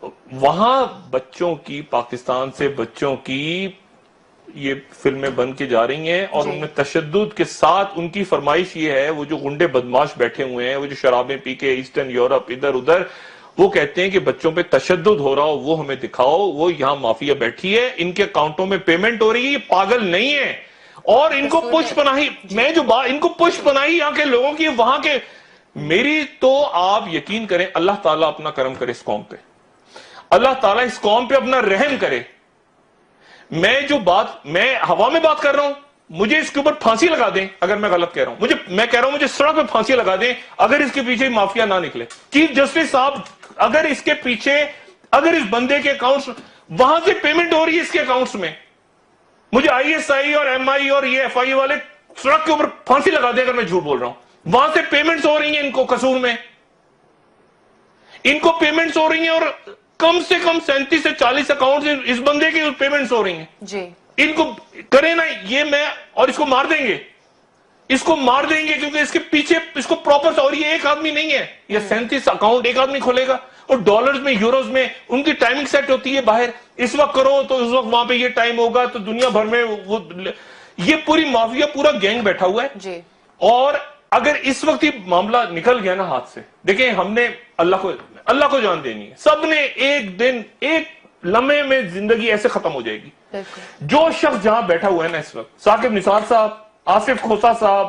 وہاں بچوں کی، پاکستان سے بچوں کی یہ فلمیں بن کے جا رہی ہیں، اور ان میں تشدد کے ساتھ ان کی فرمائش یہ ہے، وہ جو غنڈے بدماش بیٹھے ہوئے ہیں، وہ جو شرابیں پی کے ایسٹرن یورپ ادھر ادھر، وہ کہتے ہیں کہ بچوں پہ تشدد ہو رہا ہو وہ ہمیں دکھاؤ، وہ یہاں مافیا بیٹھی ہے، ان کے اکاؤنٹوں میں پیمنٹ ہو رہی ہے، یہ پاگل نہیں ہے، اور ان کو پش پناہی، میں جو بات ان کو پش پناہی یہاں کے لوگوں کی، وہاں کے، میری تو آپ یقین کریں اللہ تعالیٰ اپنا کرم کرے اس قوم پہ، اللہ تعالیٰ اس قوم پہ اپنا رحم کرے. میں جو بات، میں ہوا میں بات کر رہا ہوں، مجھے اس کے اوپر پھانسی لگا دیں اگر میں غلط کہہ رہا ہوں، میں کہہ رہا ہوں مجھے سڑک پہ پھانسی لگا دیں اگر اس کے پیچھے مافیا نہ نکلے. چیف جسٹس صاحب، اگر اس کے پیچھے، اگر اس بندے کے اکاؤنٹس، وہاں سے پیمنٹ ہو رہی ہے اس کے اکاؤنٹس میں، مجھے آئی ایس آئی اور ایم آئی اور یہ ایف آئی والے سڑک کے اوپر پھانسی لگا دیں اگر میں جھوٹ بول رہا ہوں. وہاں سے پیمنٹس ہو رہی ہیں ان کو، قصور میں ان کو پیمنٹس ہو رہی ہیں، اور کم سے کم 37 سے 40 اکاؤنٹ اس بندے کی پیمنٹس ہو رہی ہیں. جی ان کو کریں نا یہ، میں اور اس کو مار دیں گے، اس کو مار دیں گے، کیونکہ اس کے پیچھے اس کو پراپر، اور یہ ایک آدمی نہیں ہے، یہ 37 اکاؤنٹ ایک آدمی کھولے گا، اور ڈالرز میں، یوروز میں ان کی ٹائمنگ سیٹ ہوتی ہے باہر، اس وقت کرو تو اس وقت وہاں پہ یہ ٹائم ہوگا، تو دنیا بھر میں وہ، یہ پوری مافیا، پورا گینگ بیٹھا ہوا ہے. جی اور اگر اس وقت یہ معاملہ نکل گیا نا ہاتھ سے، دیکھیں ہم نے اللہ کو جان دینی ہے، سب نے ایک دن، ایک لمحے میں زندگی ایسے ختم ہو جائے گی. جو شخص جہاں بیٹھا ہوا ہے نا اس وقت، ثاقب نثار صاحب، آصف کھوسہ صاحب،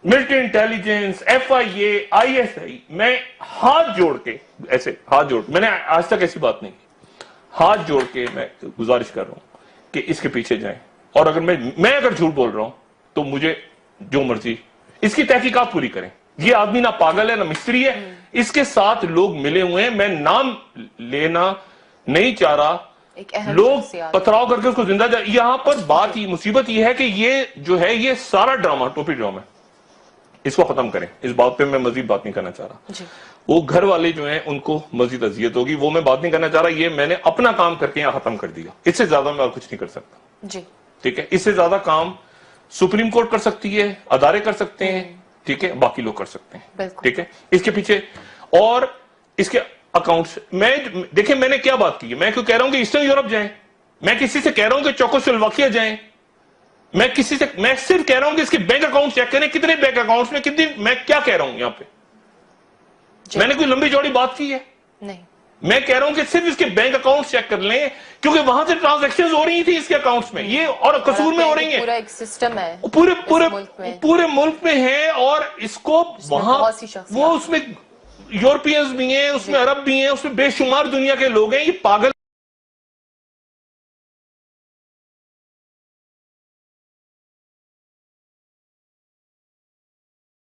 military intelligence, F I A, I S I, میں ہاتھ جوڑ کے، ایسے ہاتھ جوڑ کے، میں نے آج تک ایسی بات نہیں کی، ہاتھ جوڑ کے میں گزارش کر رہا ہوں کہ اس کے پیچھے جائیں، اور اگر میں اگر جھوٹ بول رہا ہوں تو مجھے جو مرضی، اس کی تحقیقات پوری کریں. یہ آدمی نہ پاگل ہے نہ مستری ہے، اس کے ساتھ لوگ ملے ہوئے ہیں، میں نام لینا نہیں چاہ رہا، لوگ پتھراؤ کر کے اس کو زندہ جا. یہاں پر بات ہی، مصیبت یہ ہے کہ یہ جو ہے یہ سارا ڈرامہ، ٹوپی ڈرامہ ہے، اس کو ختم کریں. اس بات پہ میں مزید بات نہیں کرنا چاہ رہا. وہ گھر والے جو ہیں ان کو مزید اذیت ہوگی، وہ میں بات نہیں کرنا چاہ رہا. یہ میں نے اپنا کام کر کے یہاں ختم کر دیا، اس سے زیادہ میں اور کچھ نہیں کر سکتا. جی ٹھیک ہے، اس سے زیادہ کام سپریم کورٹ کر سکتی ہے، ادارے کر سکتے ہیں، ٹھیک ہے، باقی لوگ کر سکتے ہیں. ٹھیک ہے، اس کے پیچھے اور اس کے اکاؤنٹس، میں دیکھیں میں نے کیا بات کی ہے، میں کیوں کہہ رہا ہوں کہ ایسٹرن یورپ جائیں، میں کسی سے کہہ رہا ہوں کہ چیکوسلوواکیا جائیں، میں صرف کہہ رہا ہوں کہ اس کے بینک اکاؤنٹ چیک کریں، کتنے بینک اکاؤنٹس میں کتنی، میں کیا کہہ رہا ہوں یہاں پہ، میں نے کوئی لمبی چوڑی بات کی ہے نہیں، میں کہہ رہا ہوں کہ صرف اس کے بینک اکاؤنٹ چیک کر لیں، کیونکہ وہاں سے ٹرانزیکشنز ہو رہی تھی اس کے اکاؤنٹس میں، یہ اور قصور میں ہو رہی ہیں، پورا ایک سسٹم ہے پورے ملک میں ہے، اور اس کو وہاں وہ، اس میں یورپینز بھی ہیں، اس میں عرب بھی ہیں، اس میں بے شمار دنیا کے لوگ ہیں. یہ پاگل